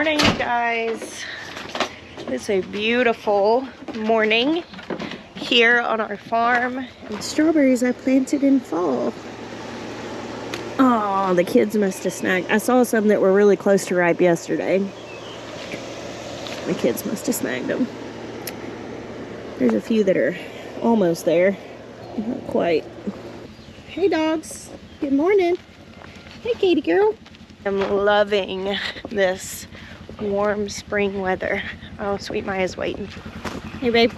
morning, you guys. It's a beautiful morning here on our farm. And strawberries I planted in fall. Oh, the kids must have snagged. I saw some that were really close to ripe yesterday. The kids must have snagged them. There's a few that are almost there. Not quite. Hey, dogs. Good morning. Hey, Katie girl. I'm loving this warm spring weather. Oh, Sweet Maya's waiting. Hey, babe.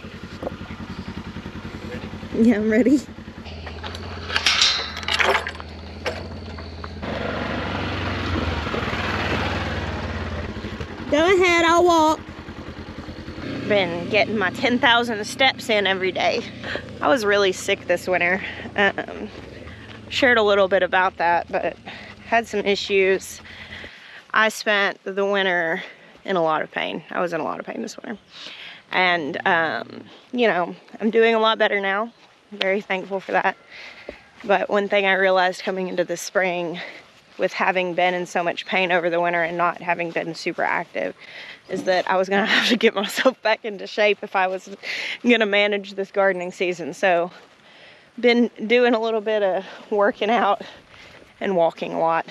Yeah, I'm ready. Go ahead, I'll walk. Been getting my 10,000 steps in every day. I was really sick this winter. Shared a little bit about that, but had some issues. I spent the winter in a lot of pain. I was in a lot of pain this winter. And, you know, I'm doing a lot better now. I'm very thankful for that. But one thing I realized coming into the spring, with having been in so much pain over the winter and not having been super active, is that I was gonna have to get myself back into shape if I was gonna manage this gardening season. So, been doing a little bit of working out and walking a lot.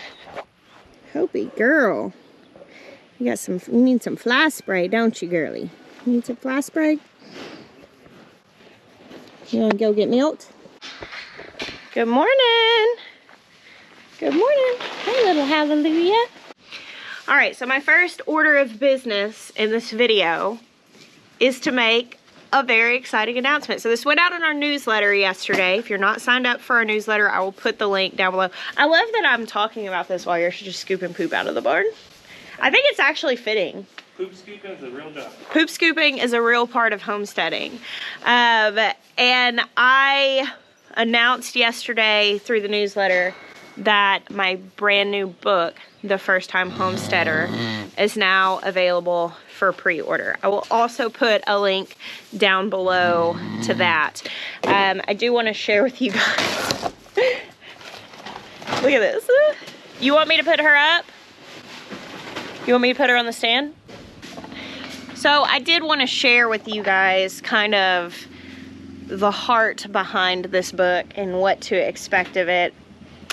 Hopi girl, you need some fly spray, don't you, girly? You need some fly spray? You wanna go get milked? Good morning. Good morning. Hey, little hallelujah. All right, so my first order of business in this video is to make a very exciting announcement. So this went out in our newsletter yesterday. If you're not signed up for our newsletter, I will put the link down below. I love that I'm talking about this while you're just scooping poop out of the barn. I think it's actually fitting. Poop scooping is a real job. Poop scooping is a real part of homesteading. And I announced yesterday through the newsletter that my brand new book, The First Time Homesteader, is now available for pre-order. I will also put a link down below to that. I do want to share with you guys. Look at this. You want me to put her up? You want me to put her on the stand? So I did want to share with you guys kind of the heart behind this book and what to expect of it.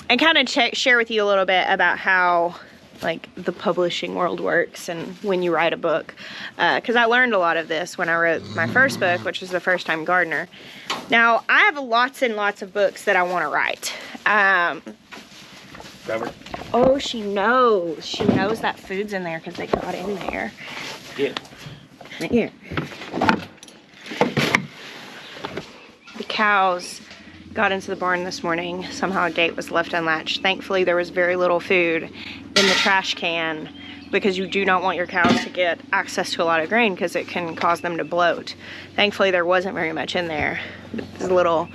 And kind of share with you a little bit about how like the publishing world works and when you write a book. Because I learned a lot of this when I wrote my first book, which was The First Time Gardener. Now, I have lots and lots of books that I want to write. Oh, she knows. She knows that food's in there because they got in there. Yeah. Here. The cows got into the barn this morning. Somehow a gate was left unlatched. Thankfully, there was very little food in the trash can because you do not want your cows to get access to a lot of grain because it can cause them to bloat. Thankfully, there wasn't very much in there. The little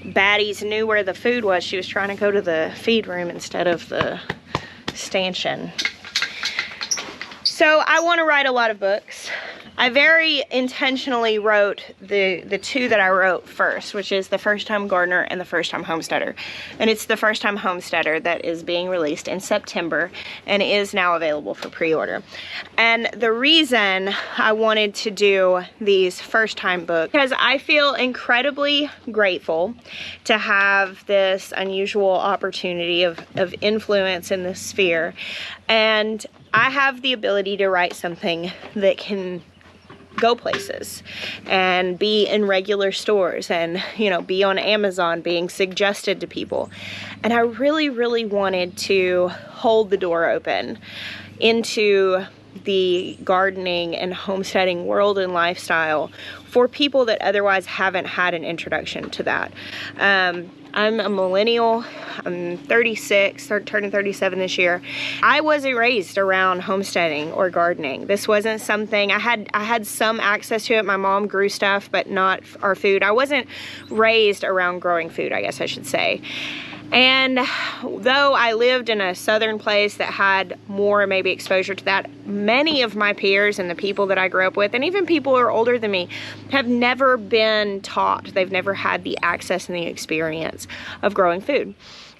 baddies knew where the food was. She was trying to go to the feed room instead of the stanchion. So I want to write a lot of books. I very intentionally wrote the two that I wrote first, which is The First Time Gardener and The First Time Homesteader. And it's The First Time Homesteader that is being released in September and is now available for pre-order. And the reason I wanted to do these first time books, because I feel incredibly grateful to have this unusual opportunity of influence in this sphere. And I have the ability to write something that can go places and be in regular stores and, you know, be on Amazon being suggested to people. And I really, really wanted to hold the door open into the gardening and homesteading world and lifestyle for people that otherwise haven't had an introduction to that. I'm a millennial. I'm 36, turning 37 this year. I wasn't raised around homesteading or gardening. This wasn't something, I had some access to it. My mom grew stuff, but not our food. I wasn't raised around growing food, I guess I should say. And though I lived in a southern place that had more maybe exposure to that, many of my peers and the people that I grew up with, and even people who are older than me, have never been taught. They've never had the access and the experience of growing food.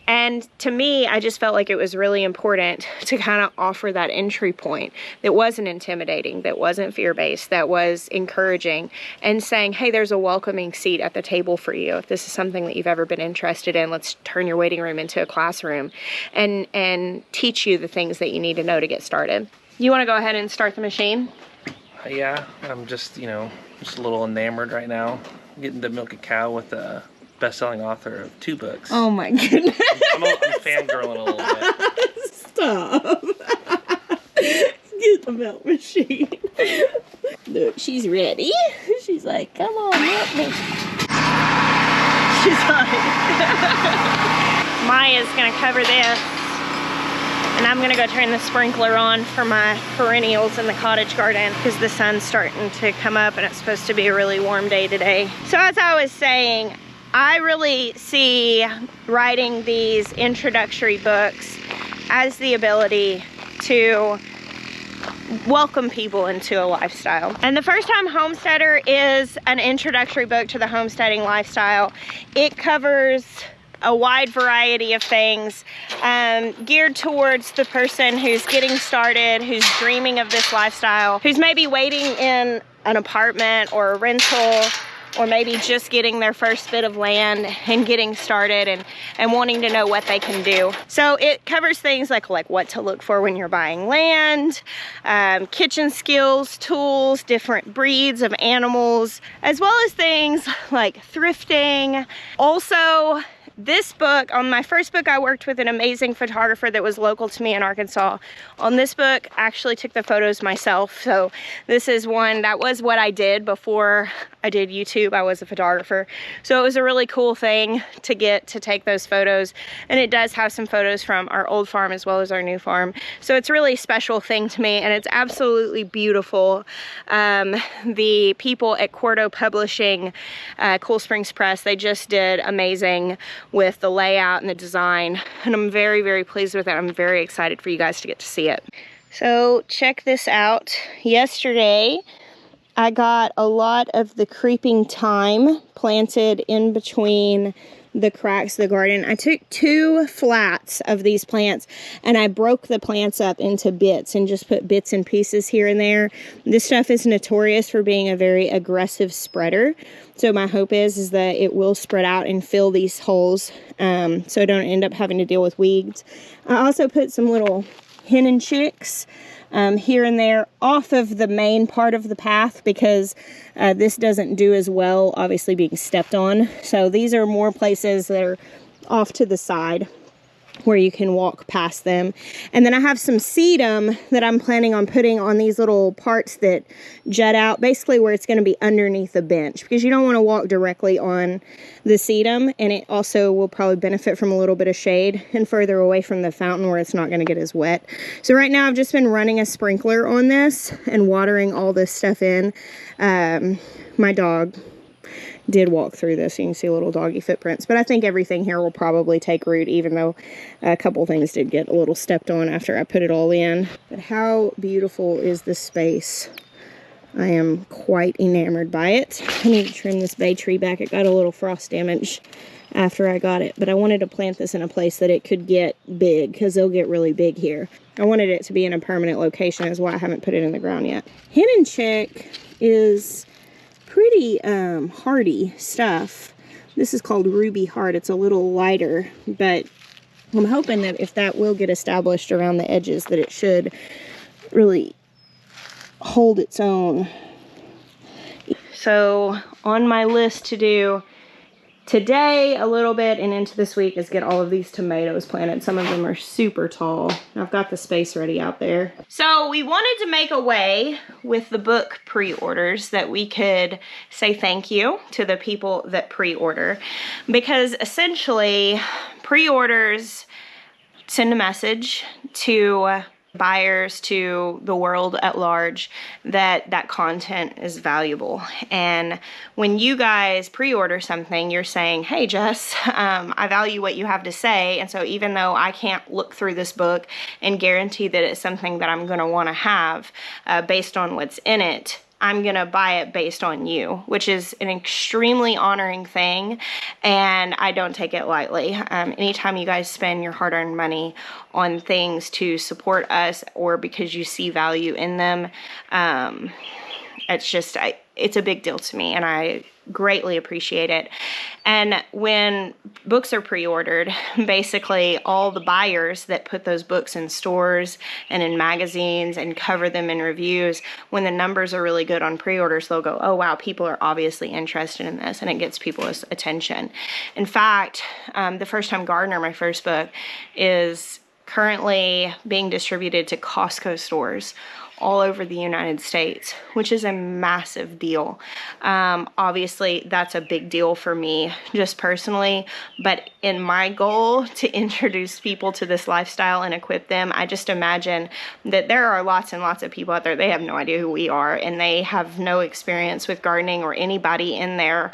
And to me, I just felt like it was really important to kind of offer that entry point that wasn't intimidating, that wasn't fear-based, that was encouraging, and saying, hey, there's a welcoming seat at the table for you. If this is something that you've ever been interested in, let's turn your waiting room into a classroom and teach you the things that you need to know to get started. You want to go ahead and start the machine? Yeah, I'm just, just a little enamored right now. Getting to milk a cow with a best-selling author of 2 books. Oh my goodness. I'm fangirling a little bit. Stop. Get the milk machine. Look, she's ready. She's like, come on, milk me. She's like, Maya's gonna cover this. And I'm gonna go turn the sprinkler on for my perennials in the cottage garden because the sun's starting to come up and it's supposed to be a really warm day today. So as I was saying, I really see writing these introductory books as the ability to welcome people into a lifestyle. And the First Time Homesteader is an introductory book to the homesteading lifestyle. It covers a wide variety of things geared towards the person who's getting started, who's dreaming of this lifestyle, who's maybe waiting in an apartment or a rental, or maybe just getting their first bit of land and getting started and wanting to know what they can do. So it covers things like what to look for when you're buying land, kitchen skills, tools, different breeds of animals, as well as things like thrifting. Also, this book, on my first book, I worked with an amazing photographer that was local to me in Arkansas. On this book, I actually took the photos myself. So this is one, that was what I did before I did YouTube. I was a photographer. So it was a really cool thing to get to take those photos. And it does have some photos from our old farm as well as our new farm. So it's a really special thing to me and it's absolutely beautiful. The people at Quarto Publishing, Cool Springs Press, they just did amazing with the layout and the design, and I'm very, very pleased with it. I'm very excited for you guys to get to see it. So check this out. Yesterday, I got a lot of the creeping thyme planted in between the cracks of the garden. I took 2 flats of these plants and I broke the plants up into bits and just put bits and pieces here and there. This stuff is notorious for being a very aggressive spreader. So my hope is that it will spread out and fill these holes so I don't end up having to deal with weeds. I also put some little hen and chicks here and there off of the main part of the path because this doesn't do as well, obviously being stepped on. So these are more places that are off to the side where you can walk past them. And then I have some sedum that I'm planning on putting on these little parts that jut out, basically where it's going to be underneath the bench, because you don't want to walk directly on the sedum, and it also will probably benefit from a little bit of shade and further away from the fountain where it's not going to get as wet. So right now I've just been running a sprinkler on this and watering all this stuff in. My dog did walk through this. You can see little doggy footprints, but I think everything here will probably take root, even though a couple things did get a little stepped on after I put it all in. But how beautiful is this space? I am quite enamored by it. I need to trim this bay tree back. It got a little frost damage after I got it, but I wanted to plant this in a place that it could get big, because they'll get really big here. I wanted it to be in a permanent location, is why I haven't put it in the ground yet. Hen and chick is pretty hardy stuff. This is called Ruby Heart. It's a little lighter, but I'm hoping that if that will get established around the edges, that it should really hold its own. So on my list to do today a little bit and into this week is get all of these tomatoes planted. Some of them are super tall. I've got the space ready out there. So we wanted to make a way with the book pre-orders that we could say thank you to the people that pre-order, because essentially pre-orders send a message to buyers, to the world at large, that that content is valuable. And when you guys pre-order something, you're saying, hey Jess, I value what you have to say, and so even though I can't look through this book and guarantee that it's something that I'm going to want to have based on what's in it, I'm going to buy it based on you, which is an extremely honoring thing, and I don't take it lightly. Anytime you guys spend your hard-earned money on things to support us or because you see value in them, it's a big deal to me, and I greatly appreciate it. And when books are pre-ordered, basically all the buyers that put those books in stores and in magazines and cover them in reviews, when the numbers are really good on pre-orders, they'll go, oh wow, people are obviously interested in this, and it gets people's attention. In fact, The First Time Gardener, my first book, is currently being distributed to Costco stores all over the United States, which is a massive deal. Obviously, that's a big deal for me just personally, but in my goal to introduce people to this lifestyle and equip them, I just imagine that there are lots and lots of people out there, they have no idea who we are, and they have no experience with gardening or anybody in their,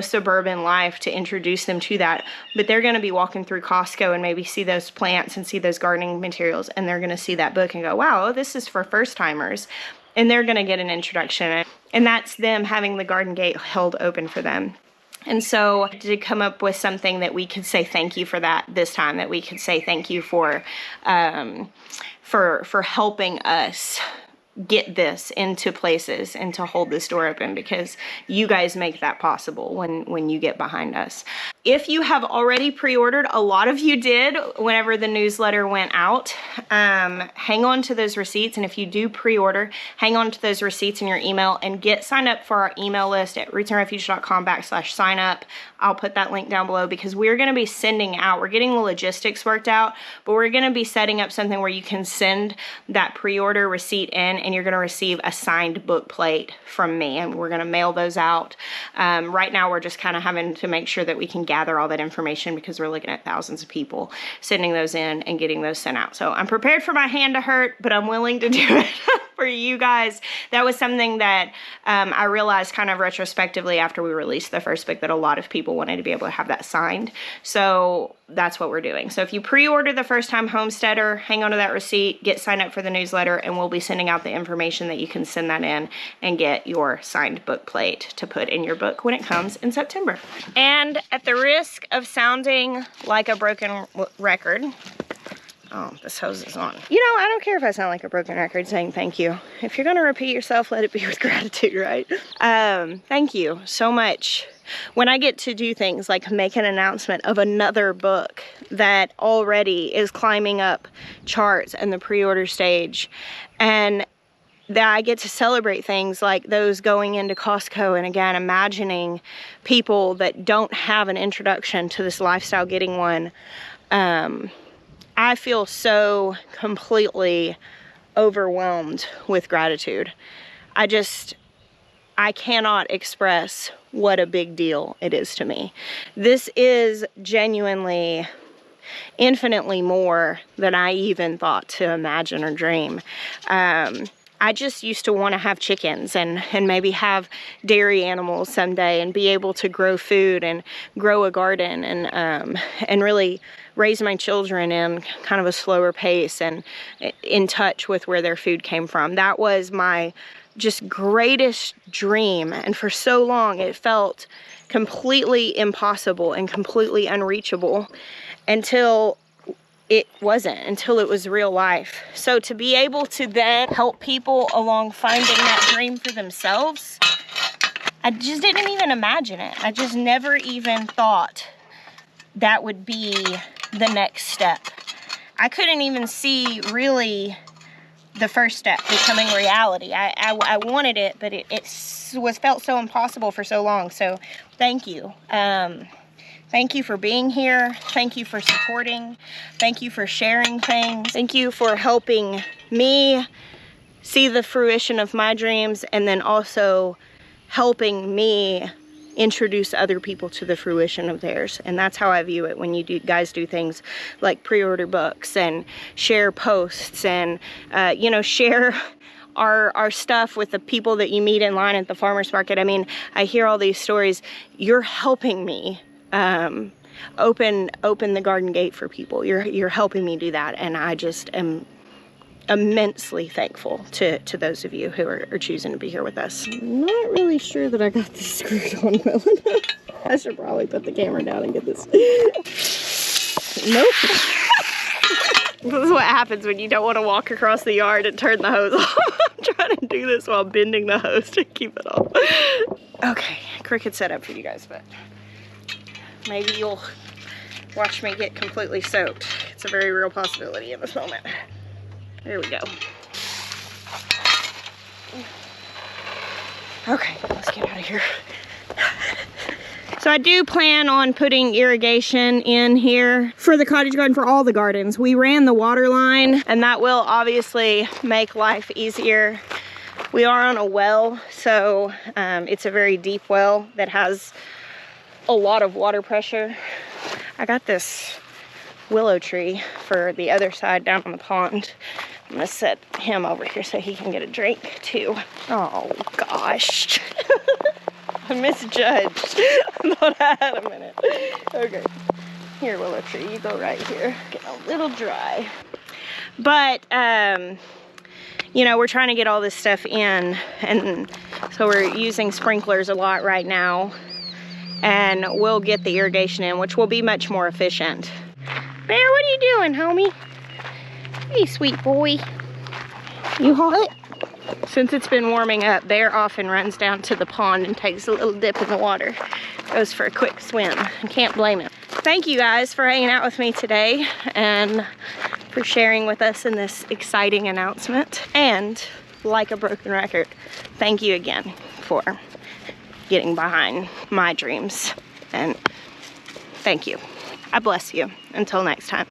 suburban life to introduce them to that. But they're gonna be walking through Costco and maybe see those plants and see those gardening materials, and they're gonna see that book and go, wow, this is for first timers, and they're going to get an introduction, and that's them having the garden gate held open for them. And so to come up with something that we could say thank you for that this time, that we could say thank you for helping us get this into places and to hold this door open, because you guys make that possible when you get behind us. If you have already pre-ordered, a lot of you did whenever the newsletter went out, hang on to those receipts. And if you do pre-order, hang on to those receipts in your email and get signed up for our email list at rootsandrefuge.com/sign up. I'll put that link down below, because we're going to be sending out, we're getting the logistics worked out, but we're going to be setting up something where you can send that pre-order receipt in, and you're going to receive a signed book plate from me, and we're going to mail those out. Right now we're just kind of having to make sure that we can gather all that information, because we're looking at thousands of people sending those in and getting those sent out. So I'm prepared for my hand to hurt, but I'm willing to do it for you guys. That was something that I realized kind of retrospectively after we released the first book, that a lot of people wanted to be able to have that signed. So that's what we're doing. So if you pre-order The First Time Homesteader, hang on to that receipt, get signed up for the newsletter, and we'll be sending out the information that you can send that in and get your signed book plate to put in your book when it comes in September. And at the risk of sounding like a broken record, oh, this hose is on. I don't care if I sound like a broken record saying thank you. If you're gonna repeat yourself, let it be with gratitude, right? Thank you so much. When I get to do things like make an announcement of another book that already is climbing up charts in the pre-order stage, and that I get to celebrate things like those going into Costco, and again, imagining people that don't have an introduction to this lifestyle getting one, I feel so completely overwhelmed with gratitude. I cannot express what a big deal it is to me. This is genuinely infinitely more than I even thought to imagine or dream. I just used to want to have chickens and maybe have dairy animals someday and be able to grow food and grow a garden and really raise my children in kind of a slower pace and in touch with where their food came from. That was my just greatest dream, and for so long it felt completely impossible and completely unreachable until it wasn't, until it was real life. So to be able to then help people along finding that dream for themselves, I just didn't even imagine it. I just never even thought that would be the next step. I couldn't even see really the first step becoming reality. I wanted it, but it felt so impossible for so long. So thank you. Thank you for being here. Thank you for supporting. Thank you for sharing things. Thank you for helping me see the fruition of my dreams, and then also helping me introduce other people to the fruition of theirs. And that's how I view it when you guys do things like pre-order books and share posts and share our stuff with the people that you meet in line at the farmer's market. I mean, I hear all these stories. You're helping me open the garden gate for people. You're helping me do that, and I just am immensely thankful to those of you who are choosing to be here with us. I'm not really sure that I got this screwed on well enough. I should probably put the camera down and get this. Nope. This is what happens when you don't want to walk across the yard and turn the hose off. I'm trying to do this while bending the hose to keep it off. Okay, crooked setup for you guys, but maybe you'll watch me get completely soaked. It's a very real possibility in this moment. There we go. Okay, let's get out of here. So I do plan on putting irrigation in here for the cottage garden, for all the gardens. We ran the water line, and that will obviously make life easier. We are on a well, so it's a very deep well that has a lot of water pressure. I got this willow tree for the other side down on the pond. I'm gonna set him over here so he can get a drink too. Oh gosh. I misjudged. I thought I had a minute. Okay. Here, willow tree, you go right here. Getting a little dry. But, you know, we're trying to get all this stuff in, and so we're using sprinklers a lot right now, and we'll get the irrigation in, which will be much more efficient. Bear, what are you doing, homie? Hey, sweet boy. You hot? Since it's been warming up, Bear often runs down to the pond and takes a little dip in the water. Goes for a quick swim. I can't blame him. Thank you guys for hanging out with me today and for sharing with us in this exciting announcement. And like a broken record, thank you again for getting behind my dreams. And thank you. I bless you. Until next time.